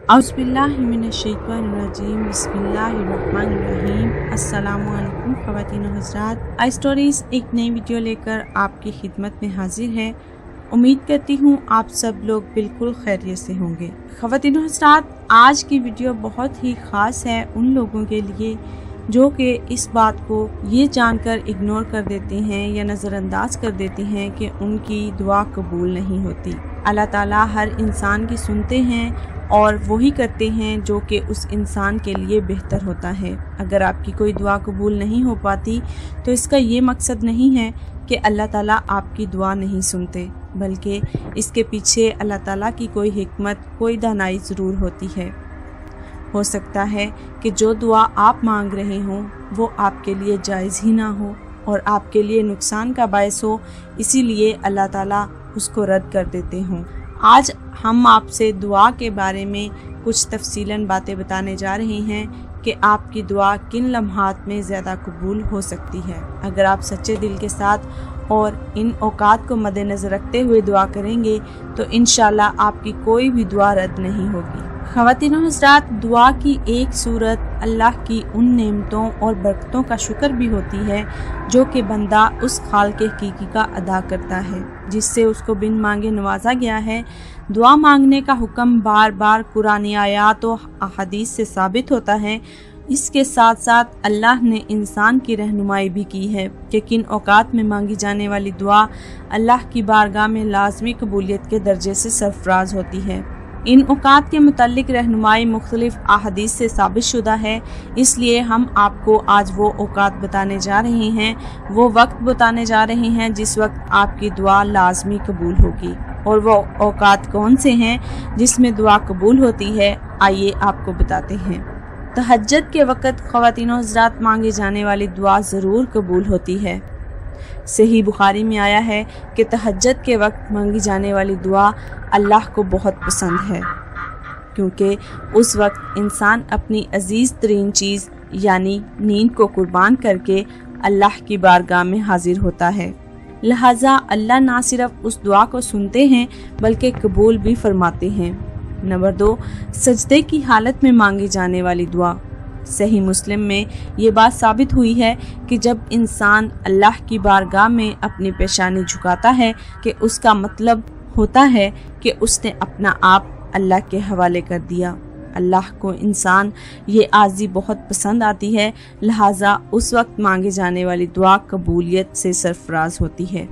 औज़ुबिल्लाहिमिनश्शैतानिर्रजीम बिस्मिल्लाहिर्रहमानिर्रहीम। अस्सलामु अलैकुम ख़वातीन और हज़रात, आई स्टोरीज़ एक नई वीडियो लेकर आपकी खिदमत में हाजिर है। उम्मीद करती हूँ आप सब लोग बिल्कुल खैरियत से होंगे। ख़वातीन और हज़रात, आज की वीडियो बहुत ही ख़ास है उन लोगों के लिए जो कि इस बात को ये जानकर इग्नोर कर देते हैं या नज़रअंदाज कर देते हैं कि उनकी दुआ कबूल नहीं होती। अल्लाह ताला हर इंसान की सुनते हैं और वही करते हैं जो कि उस इंसान के लिए बेहतर होता है। अगर आपकी कोई दुआ कबूल नहीं हो पाती तो इसका ये मकसद नहीं है कि अल्लाह ताला आपकी दुआ नहीं सुनते, बल्कि इसके पीछे अल्लाह ताला की कोई हिकमत, कोई दानाई ज़रूर होती है। हो सकता है कि जो दुआ आप मांग रहे हों वो आपके लिए जायज़ ही ना हो और आपके लिए नुकसान का बायस हो, इसीलिए अल्लाह ताला उसको रद्द कर देते हों। आज हम आपसे दुआ के बारे में कुछ तफसीलन बातें बताने जा रहे हैं कि आपकी दुआ किन लम्हात में ज़्यादा कबूल हो सकती है। अगर आप सच्चे दिल के साथ और इन औकात को मद्देनज़र रखते हुए दुआ करेंगे तो इंशाल्लाह आपकी कोई भी दुआ रद्द नहीं होगी। ख़वातीन और हज़रात, दुआ की एक सूरत अल्लाह की उन नेमतों और बरकतों का शुक्र भी होती है जो कि बंदा उस खालिक हकीकी का अदा करता है जिससे उसको बिन मांगे नवाजा गया है। दुआ मांगने का हुक्म बार बार कुरानी आयात और अहादीस से साबित होता है। इसके साथ साथ अल्लाह ने इंसान की रहनुमाई भी की है कि किन औकात में मांगी जाने वाली दुआ अल्लाह की बारगाह में लाजमी कबूलियत के दर्जे से सरफराज होती है। इन औकात के मुतालिक रहनुमाई मुख्तलिफ अहादीस से साबित शुदा है, इसलिए हम आपको आज वो औकात बताने जा रहे हैं, वो वक्त बताने जा रहे हैं जिस वक्त आपकी दुआ लाजमी कबूल होगी। और वो औकात कौन से हैं जिसमें दुआ कबूल होती है, आइए आपको बताते हैं। तहज्जुद के वक़्त ख़वातीन और हज़रात मांगी जाने वाली दुआ ज़रूर कबूल होती है। सही बुखारी में आया है कि तहज्जुद के वक्त मांगी जाने वाली दुआ अल्लाह को बहुत पसंद है, क्योंकि उस वक्त इंसान अपनी अजीज़ तरीन चीज़ यानी नींद को कुर्बान करके अल्लाह की बारगाह में हाजिर होता है। लिहाजा अल्लाह ना सिर्फ उस दुआ को सुनते हैं बल्कि कबूल भी फरमाते हैं। नंबर 2, सजदे की हालत में मांगी जाने वाली दुआ। सही मुस्लिम में ये बात साबित हुई है कि जब इंसान अल्लाह की बारगाह में अपनी पेशानी झुकाता है कि उसका मतलब होता है कि उसने अपना आप अल्लाह के हवाले कर दिया। अल्लाह को इंसान ये आज़ी बहुत पसंद आती है, लिहाजा उस वक्त मांगे जाने वाली दुआ कबूलियत से सरफराज होती है।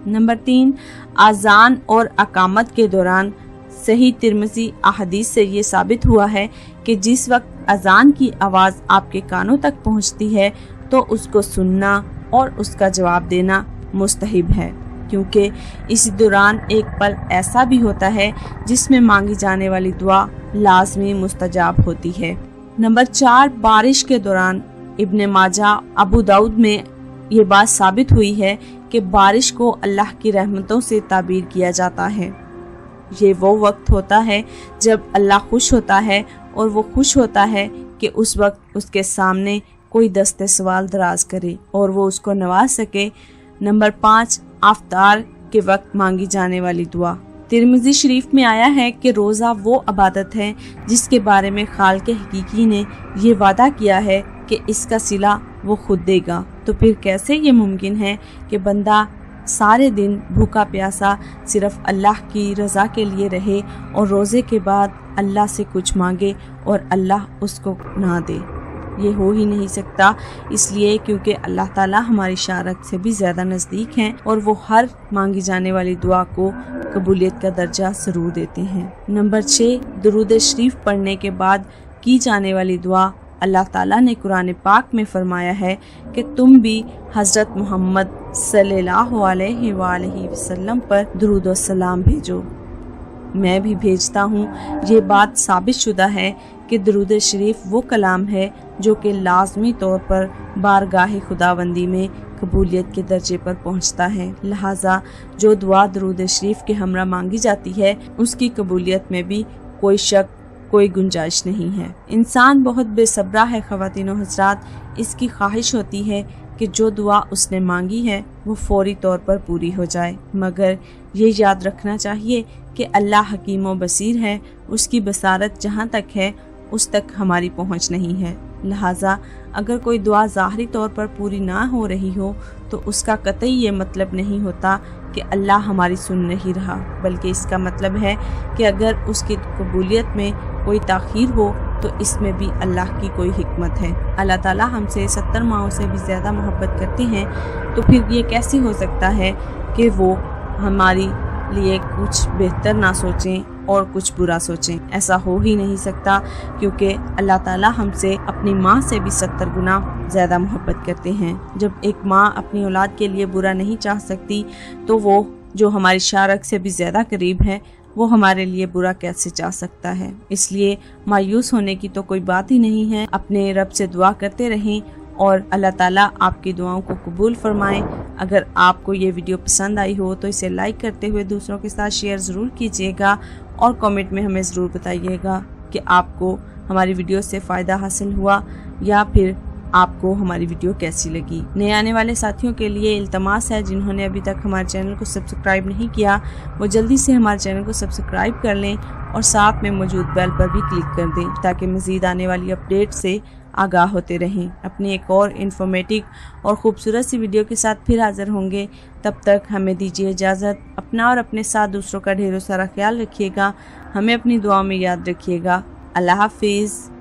नंबर 3, आज़ान और अकामत के दौरान। सही तिरमिज़ी अहदीस से ये साबित हुआ है कि जिस वक्त अजान की आवाज़ आपके कानों तक पहुंचती है तो उसको सुनना और उसका जवाब देना मुस्तहिब है, क्योंकि इस दौरान एक पल ऐसा भी होता है जिसमें मांगी जाने वाली दुआ लाजमी मुस्तजाब होती है। नंबर 4, बारिश के दौरान। इब्ने माजा, अबू दाऊद में ये बात साबित हुई है कि बारिश को अल्लाह की रहमतों से ताबीर किया जाता है। ये वो वक्त होता है जब अल्लाह खुश होता है और वो खुश होता है कि उस वक्त उसके सामने कोई दस्ते सवाल दराज करे और वो उसको नवाज सके। नंबर 5, आफ्तार के वक्त मांगी जाने वाली दुआ। तिरमिज़ी शरीफ में आया है कि रोज़ा वो इबादत है जिसके बारे में खालिक हकीकी ने ये वादा किया है कि इसका सिला वो खुद देगा। तो फिर कैसे ये मुमकिन है कि बंदा सारे दिन भूखा प्यासा सिर्फ अल्लाह की रज़ा के लिए रहे और रोज़े के बाद अल्लाह से कुछ मांगे और अल्लाह उसको ना दे? ये हो ही नहीं सकता, इसलिए क्योंकि अल्लाह ताला हमारी शारत से भी ज़्यादा नज़दीक हैं और वो हर मांगी जाने वाली दुआ को कबूलियत का दर्जा ज़रूर देते हैं। नंबर 6, दुरूद शरीफ पढ़ने के बाद की जाने वाली दुआ। अल्लाह ताला ने कुरान पाक में फरमाया है कि तुम भी हज़रत मोहम्मद सल्लल्लाहु अलैहि वसल्लम पर दुरूद और सलाम भेजो, मैं भी भेजता हूँ। ये बात साबित शुदा है कि दुरूद शरीफ वो कलाम है जो कि लाजमी तौर पर बारगाह खुदावंदी में कबूलियत के दर्जे पर पहुँचता है। लिहाजा जो दुआ दुरूद शरीफ के हमरा मांगी जाती है उसकी कबूलियत में भी कोई शक, कोई गुंजाइश नहीं है। इंसान बहुत बेसब्रा है ख़वातीन और हज़रात, इसकी ख्वाहिश होती है کہ جو दुआ उसने मांगी है वो फौरी तौर पर पूरी हो जाए, मगर ये याद रखना चाहिए कि अल्लाह हकीम व बसीर है, उसकी बसारत जहाँ तक है उस तक हमारी पहुँच नहीं है। लिहाजा अगर कोई दुआ ज़ाहरी तौर पर पूरी ना हो रही हो तो उसका कतई ये मतलब नहीं होता कि अल्लाह हमारी सुन नहीं रहा, बल्कि इसका मतलब है कि अगर उसकी कबूलियत में कोई ताख़ीर हो तो इसमें भी अल्लाह की कोई हिकमत है। अल्लाह ताला हमसे 70 माओं से भी ज़्यादा मोहब्बत करते हैं, तो फिर ये कैसे हो सकता है कि वो हमारी लिए कुछ बेहतर ना सोचें और कुछ बुरा सोचें। ऐसा हो ही नहीं सकता, क्योंकि अल्लाह ताला हमसे अपनी माँ से भी 70 गुना ज़्यादा मोहब्बत करते हैं। जब एक माँ अपनी औलाद के लिए बुरा नहीं चाह सकती तो वो जो हमारी शारक से भी ज़्यादा करीब है वो हमारे लिए बुरा कैसे चाह सकता है। इसलिए मायूस होने की तो कोई बात ही नहीं है। अपने रब से दुआ करते रहें और अल्लाह ताला आपकी दुआओं को कबूल फरमाएं। अगर आपको ये वीडियो पसंद आई हो तो इसे लाइक करते हुए दूसरों के साथ शेयर ज़रूर कीजिएगा और कमेंट में हमें ज़रूर बताइएगा कि आपको हमारी वीडियो से फ़ायदा हासिल हुआ या फिर आपको हमारी वीडियो कैसी लगी। नए आने वाले साथियों के लिए इल्तमास है, जिन्होंने अभी तक हमारे चैनल को सब्सक्राइब नहीं किया वो जल्दी से हमारे चैनल को सब्सक्राइब कर लें और साथ में मौजूद बेल पर भी क्लिक कर दें ताकि मज़ीद आने वाली अपडेट से आगाह होते रहें। अपनी एक और इन्फॉर्मेटिव और ख़ूबसूरत सी वीडियो के साथ फिर हाज़िर होंगे। तब तक हमें दीजिए इजाज़त। अपना और अपने साथ दूसरों का ढेरों सारा ख्याल रखिएगा। हमें अपनी दुआओं में याद रखिएगा। अल्लाह हाफिज़।